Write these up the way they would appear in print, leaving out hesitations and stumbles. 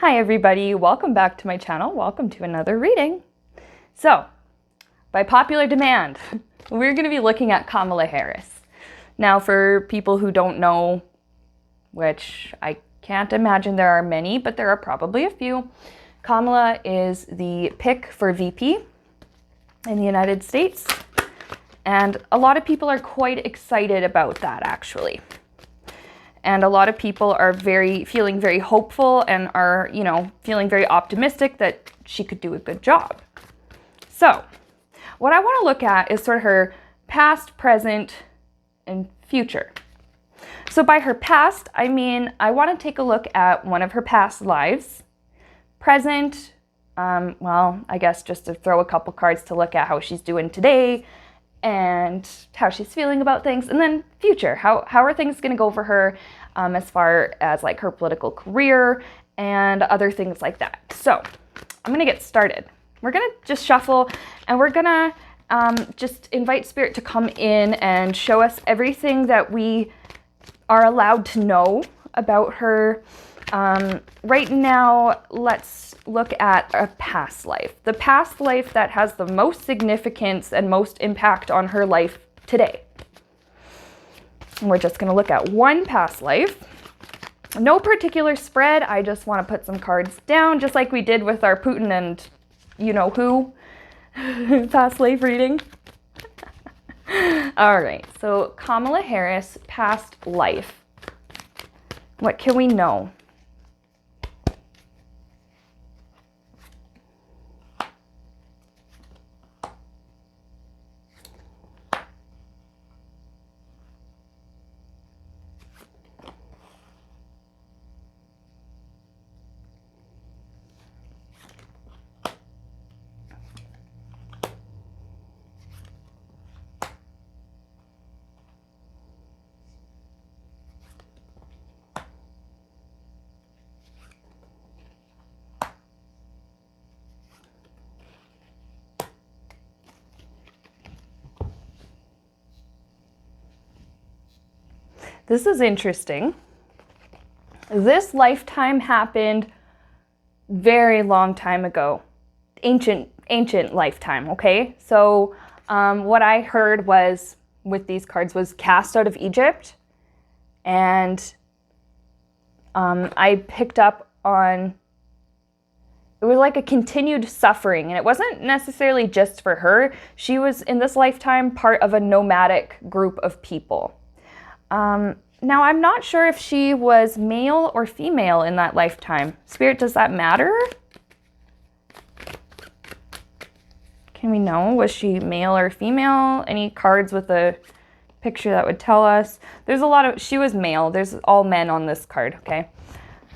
Hi everybody, welcome back to my channel. Welcome to another reading. So, by popular demand, we're going to be looking at Kamala Harris. Now, for people who don't know, which I can't imagine there are many, but there are probably a few, Kamala is the pick for VP in the United States. And a lot of people are quite excited about that, actually. And a lot of people are feeling very hopeful and are, feeling very optimistic that she could do a good job. So, what I want to look at is sort of her past, present, and future. So by her past, I mean, I want to take a look at one of her past lives. Present, I guess just to throw a couple cards to look at how she's doing today and how she's feeling about things. And then future, how are things going to go for her as far as like her political career and other things like that. So I'm going to get started. We're going to just shuffle and we're going to just invite Spirit to come in and show us everything that we are allowed to know about her. Right now, let's look at a past life. The past life that has the most significance and most impact on her life today. And we're just going to look at one past life. No particular spread. I just want to put some cards down, just like we did with our Putin and you-know-who past life reading. All right, so Kamala Harris, past life. What can we know? This is interesting. This lifetime happened very long time ago. Ancient lifetime, okay? So what I heard was, with these cards, was cast out of Egypt. And I picked up on, it was like a continued suffering. And it wasn't necessarily just for her. She was, in this lifetime, part of a nomadic group of people. Now, I'm not sure if she was male or female in that lifetime. Spirit, does that matter? Can we know? Was she male or female? Any cards with a picture that would tell us? There's a lot of, she was male. There's all men on this card, okay?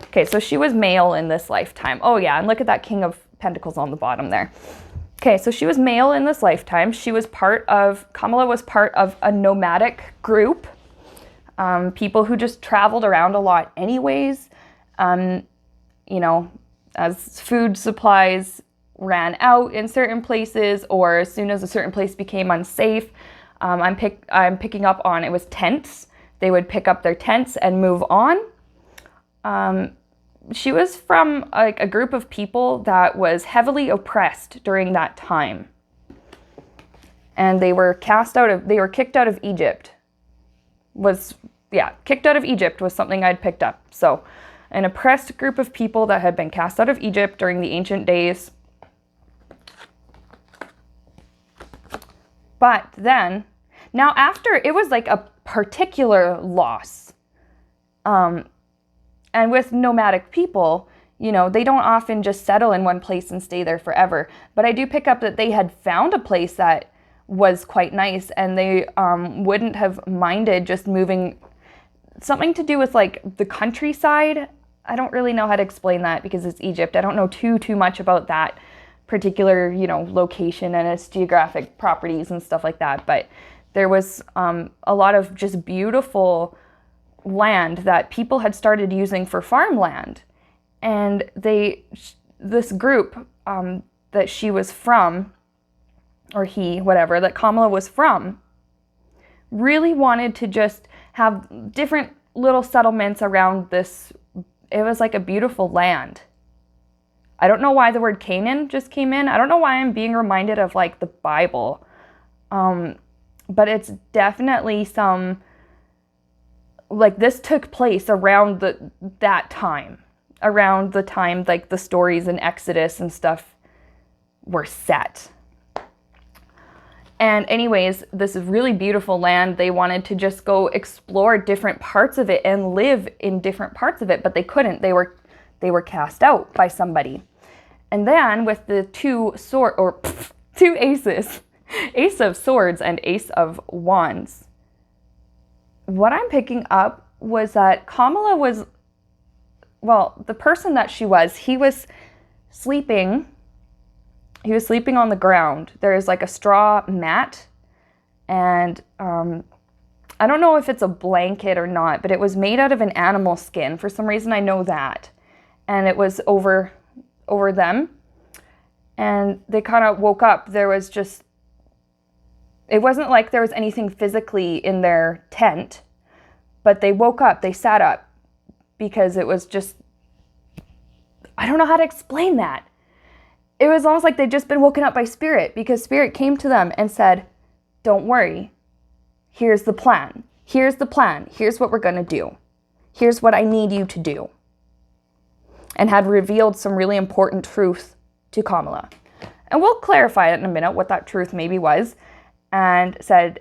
Okay, so she was male in this lifetime. Oh yeah, and look at that King of Pentacles on the bottom there. Okay, so she was male in this lifetime. Kamala was part of a nomadic group. People who just traveled around a lot anyways, as food supplies ran out in certain places, or as soon as a certain place became unsafe, I'm picking up on, it was tents. They would pick up their tents and move on. She was from like a group of people that was heavily oppressed during that time. And they were kicked out of Egypt. Kicked out of Egypt was something I'd picked up. So, an oppressed group of people that had been cast out of Egypt during the ancient days. But then, now after, it was like a particular loss. And with nomadic people, they don't often just settle in one place and stay there forever. But I do pick up that they had found a place that was quite nice, and they wouldn't have minded just moving. Something to do with like the countryside. I don't really know how to explain that because it's Egypt. I don't know too much about that particular, location and its geographic properties and stuff like that. But there was a lot of just beautiful land that people had started using for farmland. And this group that she was from, or that Kamala was from, really wanted to just have different little settlements around this. It was like a beautiful land. I don't know why the word Canaan just came in. I don't know why I'm being reminded of like the Bible. But it's definitely some, like this took place around that time. Around the time like the stories in Exodus and stuff were set. And anyways, this is really beautiful land. They wanted to just go explore different parts of it and live in different parts of it, but they couldn't. They were cast out by somebody. And then with the two aces, Ace of Swords and Ace of Wands, what I'm picking up was that Kamala was, well, the person that she was, he was sleeping on the ground. There's like a straw mat, and I don't know if it's a blanket or not, but it was made out of an animal skin. For some reason, I know that. And it was over them. And they kind of woke up. There was just, it wasn't like there was anything physically in their tent, but they woke up, they sat up, because it was just, I don't know how to explain that. It was almost like they'd just been woken up by Spirit, because Spirit came to them and said, don't worry, here's the plan. Here's the plan. Here's what we're going to do. Here's what I need you to do. And had revealed some really important truth to Kamala. And we'll clarify it in a minute, what that truth maybe was. And said,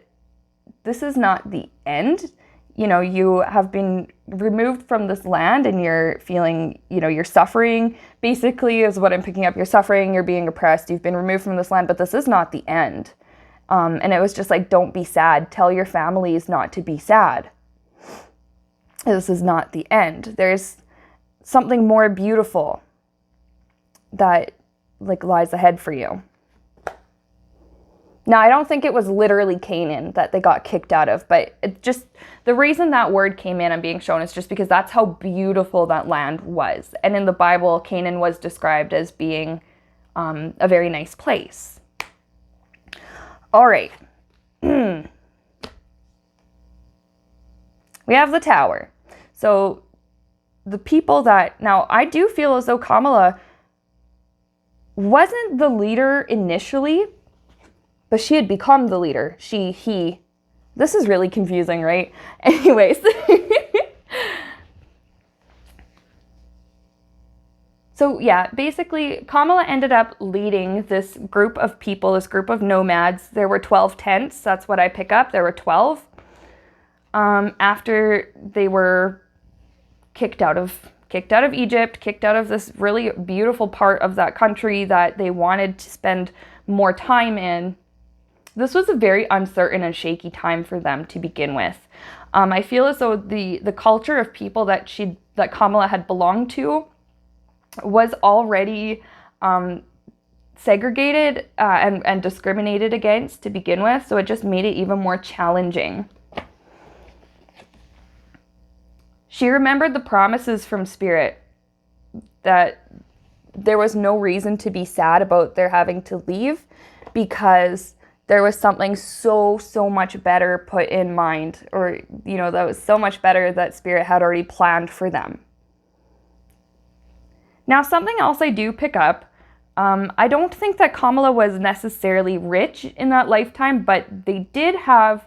this is not the end. You know, you have been removed from this land and you're feeling, you know, you're suffering, basically is what I'm picking up. You're suffering, you're being oppressed, you've been removed from this land, but this is not the end. And it was just like, don't be sad. Tell your families not to be sad. This is not the end. There's something more beautiful that like lies ahead for you. Now, I don't think it was literally Canaan that they got kicked out of, but it just, the reason that word came in and being shown is just because that's how beautiful that land was. And in the Bible, Canaan was described as being a very nice place. All right. We have the Tower. So the people that, now I do feel as though Kamala wasn't the leader initially, but she had become the leader. He. This is really confusing, right? Anyways. So yeah, basically Kamala ended up leading this group of people, this group of nomads. There were 12 tents. That's what I pick up. There were 12. After they were kicked out of Egypt, kicked out of this really beautiful part of that country that they wanted to spend more time in. This was a very uncertain and shaky time for them to begin with. I feel as though the culture of people that Kamala had belonged to was already segregated and discriminated against to begin with, so it just made it even more challenging. She remembered the promises from Spirit that there was no reason to be sad about their having to leave, because there was something so much better put in mind, or, you know, that was so much better that Spirit had already planned for them. Now, something else I do pick up, I don't think that Kamala was necessarily rich in that lifetime, but they did have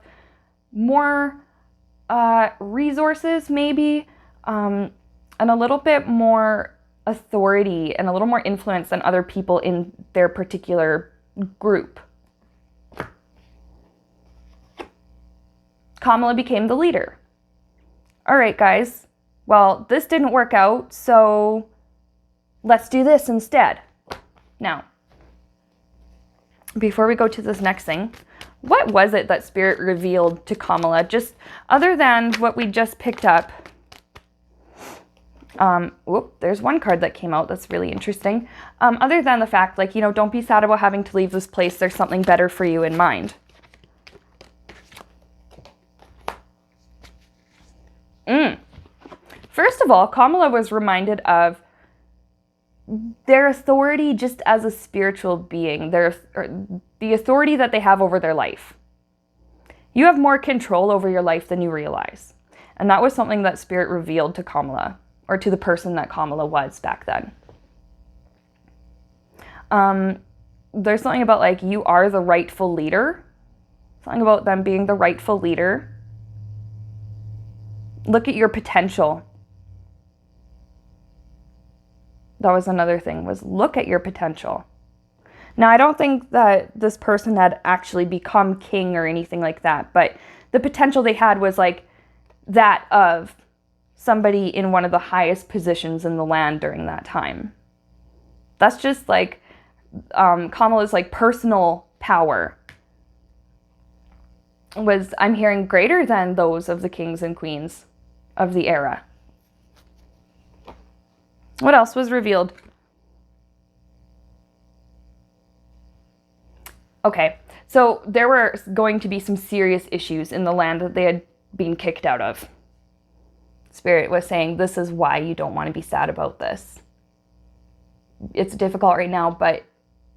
more resources maybe, and a little bit more authority and a little more influence than other people in their particular group. Kamala became the leader. All right, guys. Well, this didn't work out, so let's do this instead. Now, before we go to this next thing, what was it that Spirit revealed to Kamala? Just other than what we just picked up. There's one card that came out that's really interesting. Other than the fact, like, you know, don't be sad about having to leave this place. There's something better for you in mind. First of all, Kamala was reminded of their authority just as a spiritual being, the authority that they have over their life. You have more control over your life than you realize. And that was something that Spirit revealed to Kamala, or to the person that Kamala was back then. There's something about like, you are the rightful leader. Something about them being the rightful leader. Look at your potential. That was another thing, was look at your potential. Now, I don't think that this person had actually become king or anything like that, but the potential they had was like that of somebody in one of the highest positions in the land during that time. That's just like Kamala's like personal power was, I'm hearing, greater than those of the kings and queens of the era. What else was revealed? Okay, so there were going to be some serious issues in the land that they had been kicked out of. Spirit was saying, this is why you don't want to be sad about this. It's difficult right now, but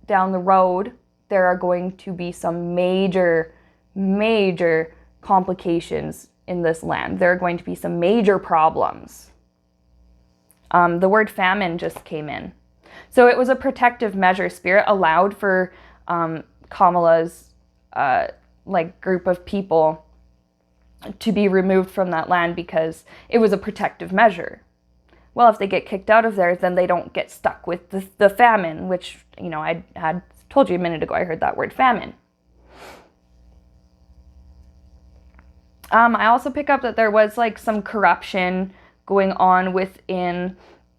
down the road, there are going to be some major complications in this land. There are going to be some major problems. The word famine just came in. So it was a protective measure. Spirit allowed for Kamala's like group of people to be removed from that land because it was a protective measure. Well, if they get kicked out of there, then they don't get stuck with the famine, which, you know, I had told you a minute ago, I heard that word famine. I also pick up that there was like some corruption going on within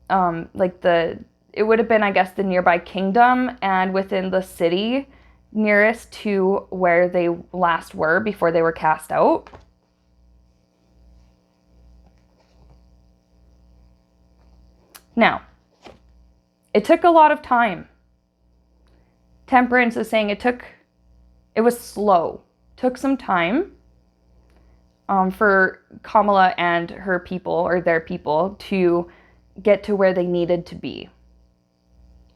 like it would have been, I guess, the nearby kingdom and within the city nearest to where they last were before they were cast out. Now, it took a lot of time. Temperance is saying it was slow. Took some time for Kamala and her people, or their people, to get to where they needed to be.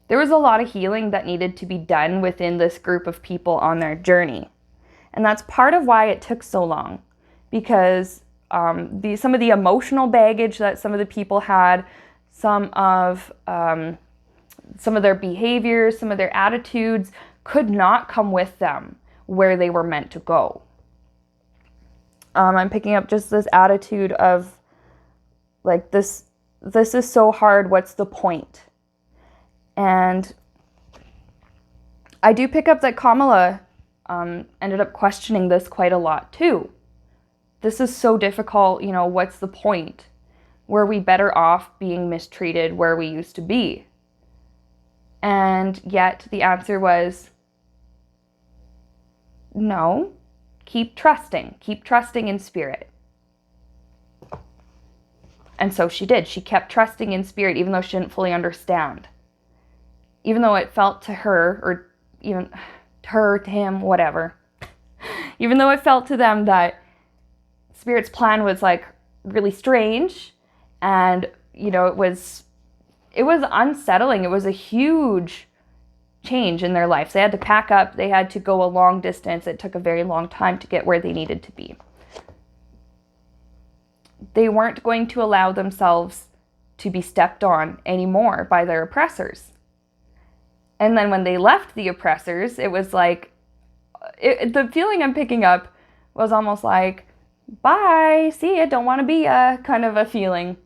There was a lot of healing that needed to be done within this group of people on their journey. And that's part of why it took so long, because some of the emotional baggage that some of the people had, some of their behaviors, some of their attitudes could not come with them where they were meant to go. I'm picking up just this attitude of like, this is so hard, what's the point? And I do pick up that Kamala ended up questioning this quite a lot too. This is so difficult, you know, what's the point? Were we better off being mistreated where we used to be? And yet the answer was no. Keep trusting in spirit. And so she did. She kept trusting in spirit, even though she didn't fully understand. Even though it felt to her, or even to her, to him, whatever. Even though it felt to them that spirit's plan was like really strange, and, you know, it was unsettling. It was a huge change in their lives. They had to pack up, they had to go a long distance. It took a very long time to get where they needed to be. They weren't going to allow themselves to be stepped on anymore by their oppressors. And then when they left the oppressors, it was like, the feeling I'm picking up was almost like, bye, see ya, don't want to be ya, kind of a feeling.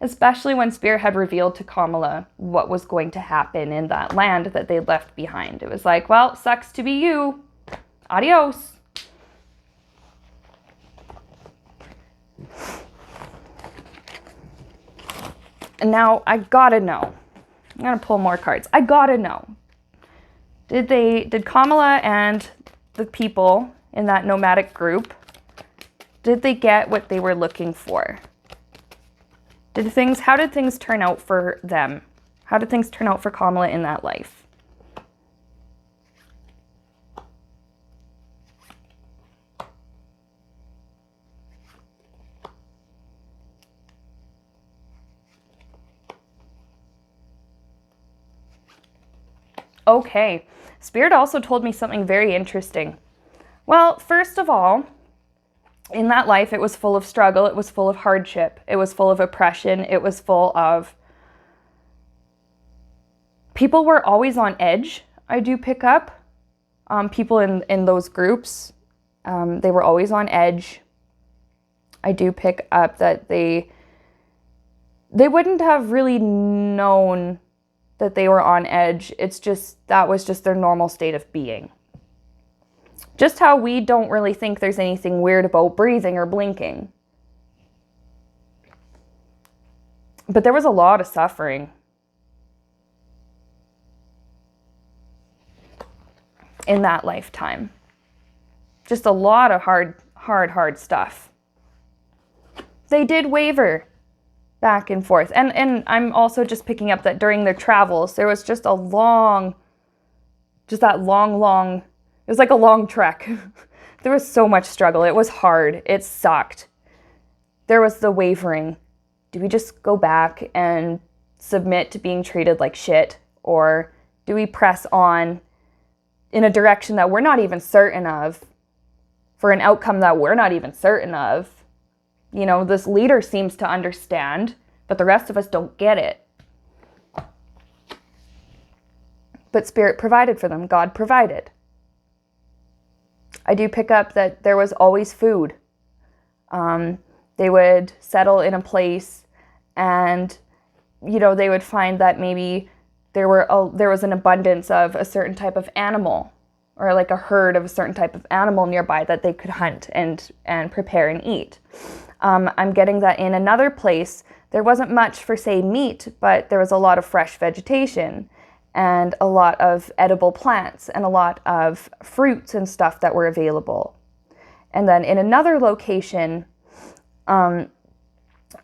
Especially when Spirit had revealed to Kamala what was going to happen in that land that they left behind. It was like, well, sucks to be you. Adios. And now I gotta know. I'm gonna pull more cards. I gotta know. Did Kamala and the people in that nomadic group, did they get what they were looking for? How did things turn out for them? How did things turn out for Kamala in that life? Okay, Spirit also told me something very interesting. Well, first of all, in that life, it was full of struggle, it was full of hardship, it was full of oppression, it was full of People were always on edge, I do pick up. People in those groups, they were always on edge. I do pick up that they wouldn't have really known that they were on edge. It's just, that was just their normal state of being. Just how we don't really think there's anything weird about breathing or blinking. But there was a lot of suffering in that lifetime. Just a lot of hard stuff. They did waver back and forth. And I'm also just picking up that during their travels, there was just a long, it was like a long trek. There was so much struggle. It was hard. It sucked. There was the wavering. Do we just go back and submit to being treated like shit? Or do we press on in a direction that we're not even certain of, for an outcome that we're not even certain of? You know, this leader seems to understand, but the rest of us don't get it. But Spirit provided for them. God provided. I do pick up that there was always food. They would settle in a place and, you know, they would find that maybe there was an abundance of a certain type of animal, or like a herd of a certain type of animal nearby that they could hunt and prepare and eat. I'm getting that in another place, there wasn't much for, say, meat, but there was a lot of fresh vegetation and a lot of edible plants and a lot of fruits and stuff that were available. And then in another location,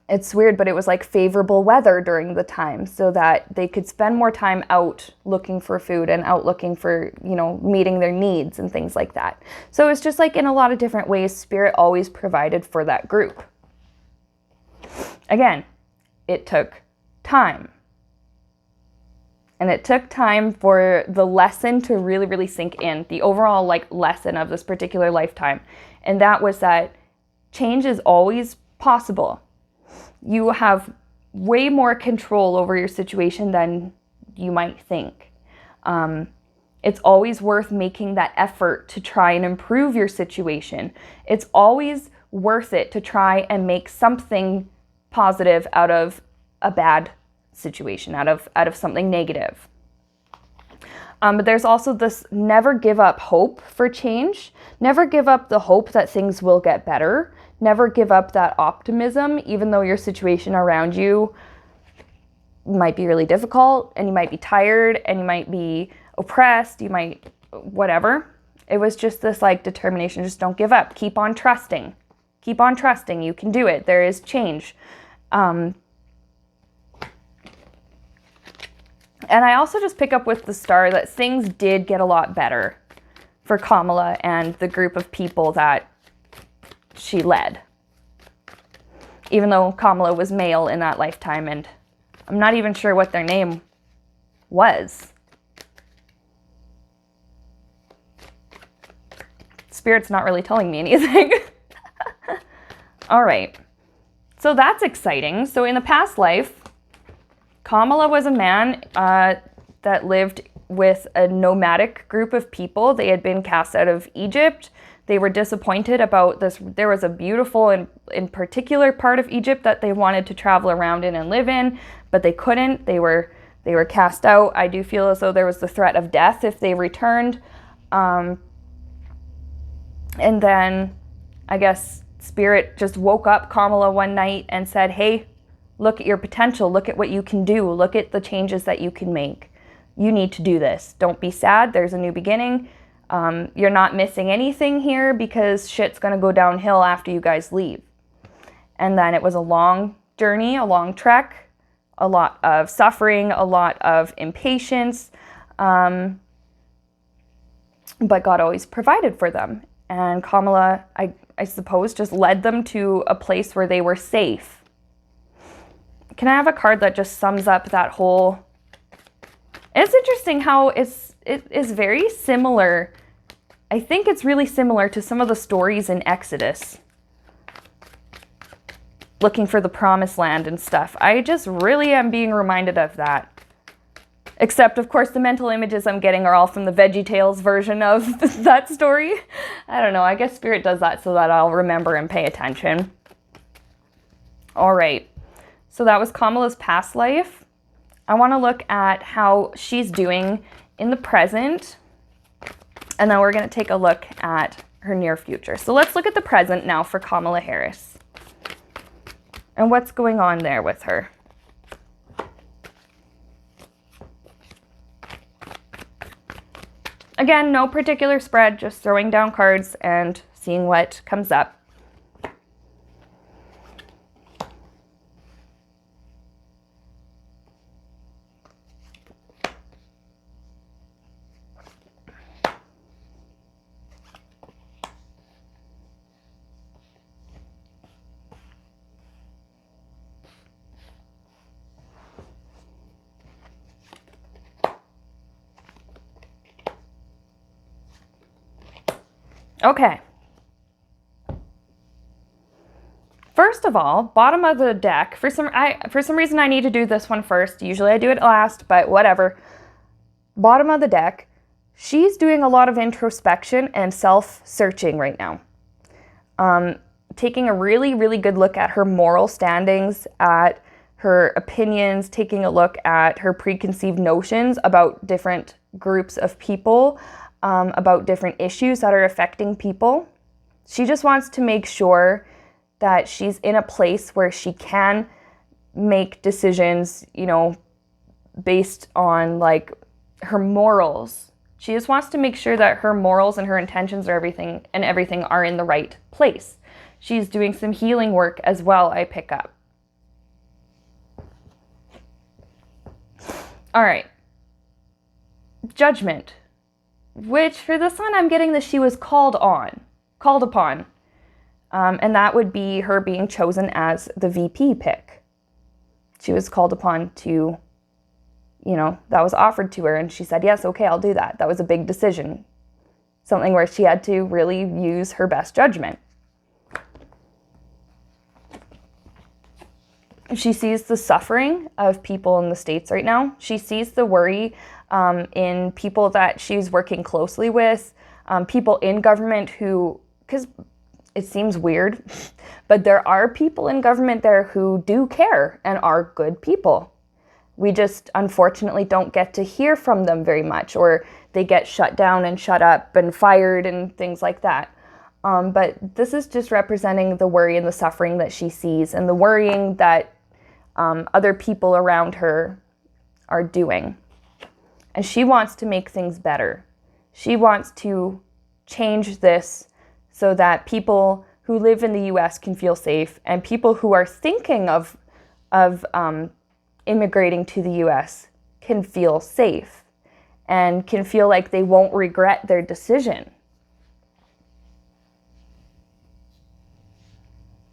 it's weird, but it was like favorable weather during the time so that they could spend more time out looking for food and out looking for, you know, meeting their needs and things like that. So it's just like in a lot of different ways, Spirit always provided for that group. Again, it took time. And it took time for the lesson to really, really sink in, the overall like lesson of this particular lifetime. And that was that change is always possible. You have way more control over your situation than you might think. It's always worth making that effort to try and improve your situation. It's always worth it to try and make something positive out of a bad situation, out of something negative. But there's also this never give up hope for change. Never give up the hope that things will get better. Never give up that optimism, even though your situation around you might be really difficult and you might be tired and you might be oppressed, you might, whatever. It was just this like determination, just don't give up. Keep on trusting. Keep on trusting. You can do it. There is change. And I also just pick up with the star that things did get a lot better for Kamala and the group of people that she led. Even though Kamala was male in that lifetime, and I'm not even sure what their name was. Spirit's not really telling me anything. All right. So that's exciting. So in the past life, Kamala was a man that lived with a nomadic group of people. They had been cast out of Egypt. They were disappointed about this. There was a beautiful and in particular part of Egypt that they wanted to travel around in and live in, but they couldn't. They were cast out. I do feel as though there was the threat of death if they returned. And then I guess Spirit just woke up Kamala one night and said, hey, look at your potential. Look at what you can do. Look at the changes that you can make. You need to do this. Don't be sad. There's a new beginning. You're not missing anything here because shit's going to go downhill after you guys leave. And then it was a long journey, a long trek, a lot of suffering, a lot of impatience. But God always provided for them. And Kamala, I suppose, just led them to a place where they were safe. Can I have a card that just sums up that whole... It's interesting how it is very similar. I think it's really similar to some of the stories in Exodus. Looking for the promised land and stuff. I just really am being reminded of that. Except, of course, the mental images I'm getting are all from the VeggieTales version of that story. I don't know. I guess Spirit does that so that I'll remember and pay attention. All right. So that was Kamala's past life. I want to look at how she's doing in the present. And then we're going to take a look at her near future. So let's look at the present now for Kamala Harris. And what's going on there with her. Again, no particular spread, just throwing down cards and seeing what comes up. Okay. First of all, bottom of the deck, for some reason I need to do this one first. Usually I do it last, but whatever. Bottom of the deck, she's doing a lot of introspection and self-searching right now. Taking a really, really good look at her moral standings, at her opinions, taking a look at her preconceived notions about different groups of people, about different issues that are affecting people. She just wants to make sure that she's in a place where she can make decisions, you know, based on like her morals. She just wants to make sure that her morals and her intentions are everything are in the right place. She's doing some healing work as well, I pick up. All right. Judgment. Which for this one, I'm getting that she was called upon. And that would be her being chosen as the VP pick. She was called upon to, you know, that was offered to her and she said, yes, okay, I'll do that. That was a big decision. Something where she had to really use her best judgment. She sees the suffering of people in the States right now. She sees the worry in people that she's working closely with, people in government who, because it seems weird, but there are people in government there who do care and are good people. We just unfortunately don't get to hear from them very much, or they get shut down and shut up and fired and things like that. But this is just representing the worry and the suffering that she sees and the worrying that other people around her are doing. And she wants to make things better. She wants to change this so that people who live in the US can feel safe, and people who are thinking of immigrating to the US can feel safe and can feel like they won't regret their decision.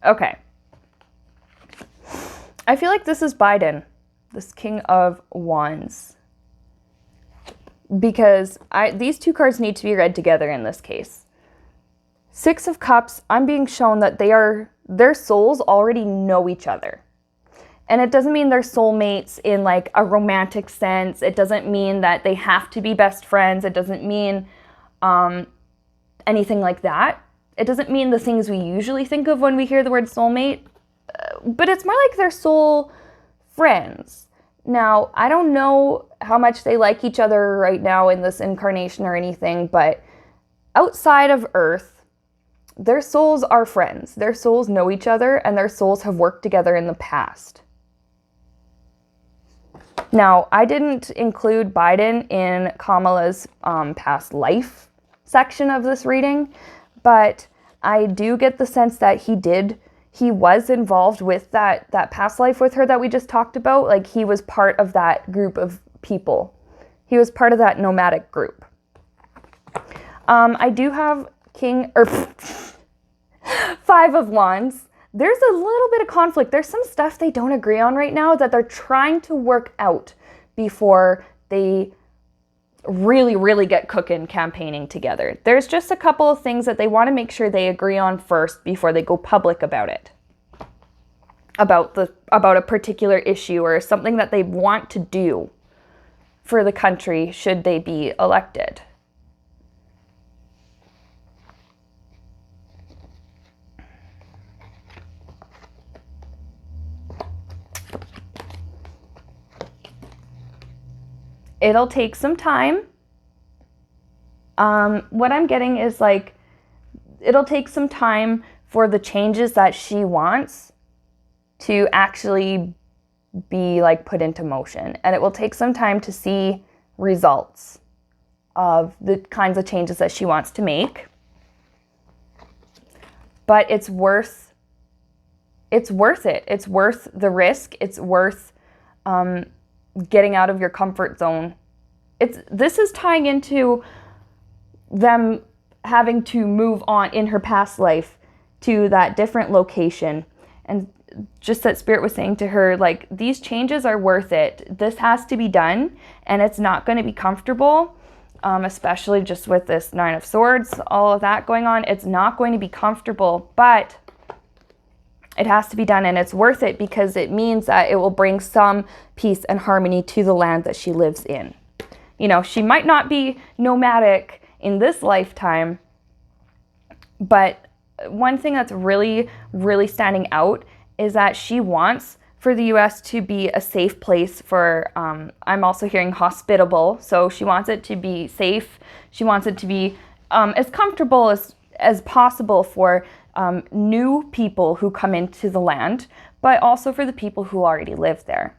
Okay. I feel like this is Biden, this King of Wands. Because these two cards need to be read together in this case. Six of Cups, I'm being shown that their souls already know each other. And it doesn't mean they're soulmates in like a romantic sense. It doesn't mean that they have to be best friends. It doesn't mean anything like that. It doesn't mean the things we usually think of when we hear the word soulmate. But it's more like they're soul friends. Now, I don't know how much they like each other right now in this incarnation or anything, but outside of Earth, their souls are friends. Their souls know each other, and their souls have worked together in the past. Now, I didn't include Biden in Kamala's past life section of this reading, but I do get the sense that he was involved with that past life with her that we just talked about. Like, he was part of that group of people. He was part of that nomadic group. I do have Five of Wands. There's a little bit of conflict. There's some stuff they don't agree on right now that they're trying to work out before they really, really get cooking campaigning together. There's just a couple of things that they want to make sure they agree on first before they go public about it. About a particular issue or something that they want to do. for the country should they be elected. It'll take some time. What I'm getting is like, it'll take some time for the changes that she wants to actually be like put into motion. And it will take some time to see results of the kinds of changes that she wants to make. But it's worth it. It's worth the risk. It's worth getting out of your comfort zone. This is tying into them having to move on in her past life to that different location. And just that Spirit was saying to her, like, these changes are worth it. This has to be done, and it's not going to be comfortable, especially just with this Nine of Swords, all of that going on. It's not going to be comfortable, but it has to be done, and it's worth it because it means that it will bring some peace and harmony to the land that she lives in. You know, she might not be nomadic in this lifetime, but one thing that's really, really standing out is that she wants for the U.S. to be a safe place for, I'm also hearing hospitable, so she wants it to be safe. She wants it to be as comfortable as possible for new people who come into the land, but also for the people who already live there.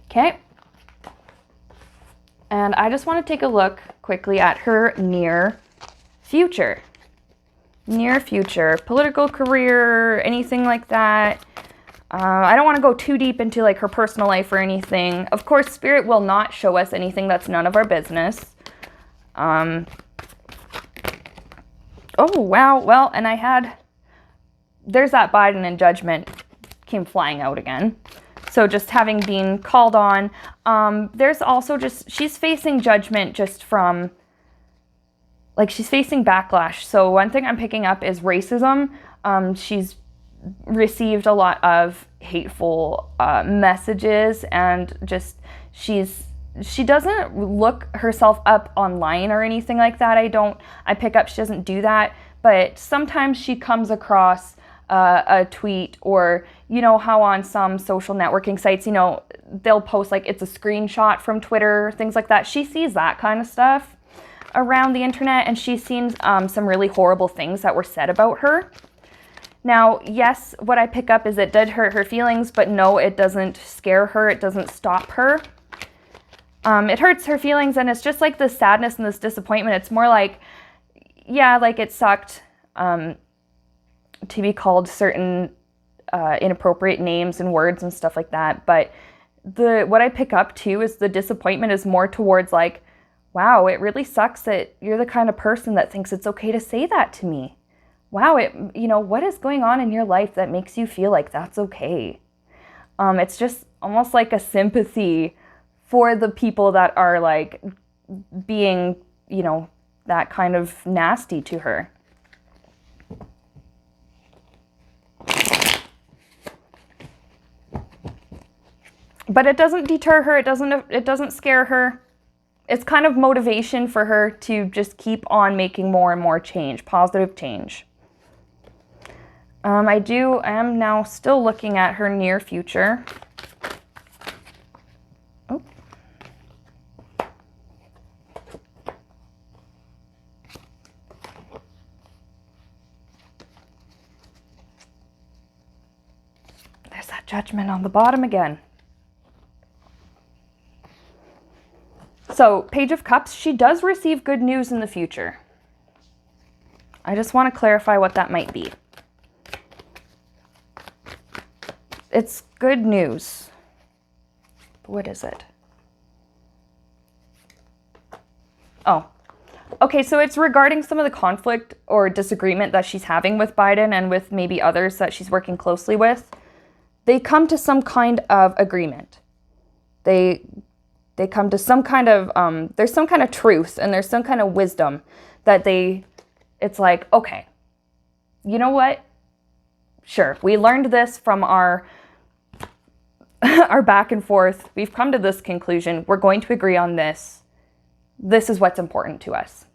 Okay. And I just want to take a look quickly at her near future. Near future, political career, anything like that. I don't want to go too deep into like her personal life or anything. Of course, Spirit will not show us anything that's none of our business. Oh, wow. Well, and there's that Biden in Judgment came flying out again. So just having been called on, there's also she's facing judgment just from, like, she's facing backlash. So one thing I'm picking up is racism. She's received a lot of hateful messages, and just she doesn't look herself up online or anything like that. I pick up she doesn't do that, but sometimes she comes across a tweet, or, you know, how on some social networking sites, you know, they'll post like it's a screenshot from Twitter, things like that. She sees that kind of stuff around the internet, and she's seen some really horrible things that were said about her. Now, yes, what I pick up is it did hurt her feelings, but no, it doesn't scare her. It doesn't stop her. It hurts her feelings, and it's just like this sadness and this disappointment. It's more like, yeah, like it sucked to be called certain inappropriate names and words and stuff like that. But what I pick up too is the disappointment is more towards like, wow, it really sucks that you're the kind of person that thinks it's okay to say that to me. Wow, you know, what is going on in your life that makes you feel like that's okay? It's just almost like a sympathy for the people that are like being, you know, that kind of nasty to her. But it doesn't deter her. It doesn't scare her. It's kind of motivation for her to just keep on making more and more change, positive change. I am now still looking at her near future. Oh. There's that Judgment on the bottom again. So, Page of Cups, she does receive good news in the future. I just want to clarify what that might be. It's good news. What is it? Oh, okay, so it's regarding some of the conflict or disagreement that she's having with Biden and with maybe others that she's working closely with. They come to some kind of agreement. They come to some kind of, there's some kind of truth and there's some kind of wisdom that it's like, okay, you know what? Sure, we learned this from our our back and forth, we've come to this conclusion. We're going to agree on this. This is what's important to us.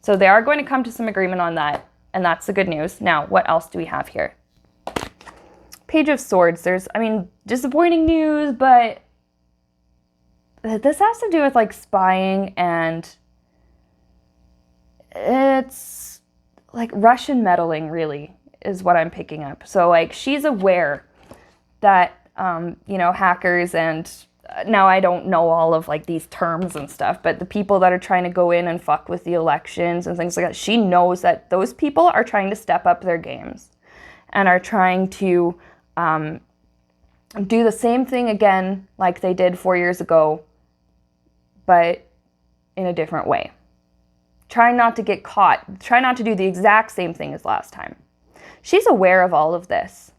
So they are going to come to some agreement on that, and that's the good news. Now, what else do we have here? Page of Swords. There's, I mean, disappointing news, but this has to do with like spying, and it's like Russian meddling, really, is what I'm picking up. So like she's aware that, you know, hackers, and now I don't know all of like these terms and stuff, but the people that are trying to go in and fuck with the elections and things like that, she knows that those people are trying to step up their games and are trying to do the same thing again like they did 4 years ago, but in a different way. Try not to get caught. Try not to do the exact same thing as last time. She's aware of all of this.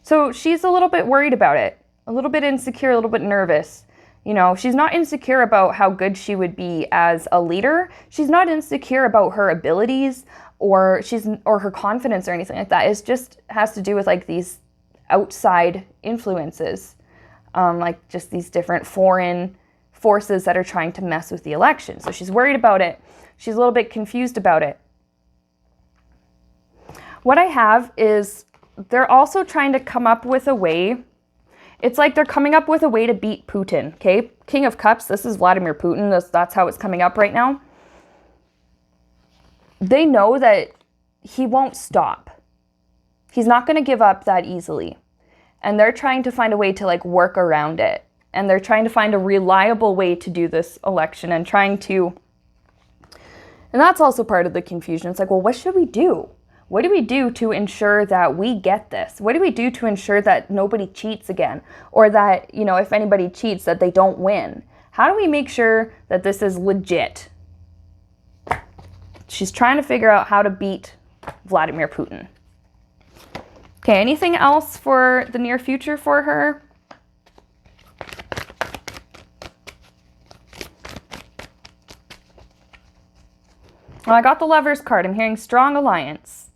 So she's a little bit worried about it, a little bit insecure, a little bit nervous. You know, she's not insecure about how good she would be as a leader. She's not insecure about her abilities or her confidence or anything like that. It just has to do with like these outside influences, like just these different foreign forces that are trying to mess with the election. So she's worried about it. She's a little bit confused about it. What I have is they're also trying to come up with a way. It's like they're coming up with a way to beat Putin, okay? King of Cups, this is Vladimir Putin. That's how it's coming up right now. They know that he won't stop. He's not going to give up that easily. And they're trying to find a way to like work around it. And they're trying to find a reliable way to do this election and that's also part of the confusion. It's like, well, what should we do? What do we do to ensure that we get this? What do we do to ensure that nobody cheats again? Or that, you know, if anybody cheats, that they don't win? How do we make sure that this is legit? She's trying to figure out how to beat Vladimir Putin. Okay, anything else for the near future for her? Well, I got the Lovers card. I'm hearing strong alliance.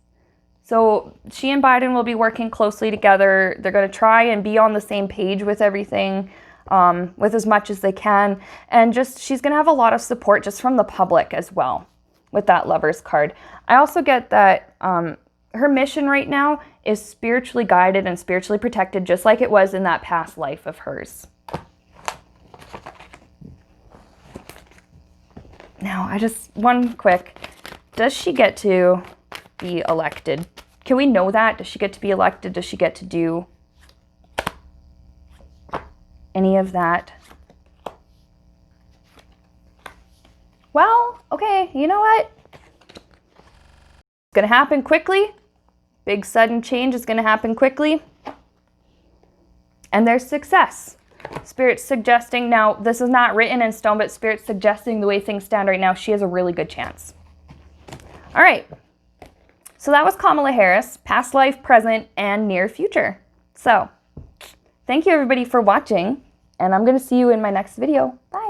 So she and Biden will be working closely together. They're going to try and be on the same page with everything, with as much as they can. And just she's going to have a lot of support just from the public as well with that Lovers card. I also get that her mission right now is spiritually guided and spiritually protected, just like it was in that past life of hers. Now, one quick, does she get to be elected? Can we know that? Does she get to be elected? Does she get to do any of that? Well, okay, you know what? It's going to happen quickly. Big sudden change is going to happen quickly. And there's success. Spirit's suggesting, now this is not written in stone, but Spirit's suggesting the way things stand right now, she has a really good chance. All right. So that was Kamala Harris, past life, present, and near future. So thank you everybody for watching, and I'm going to see you in my next video. Bye.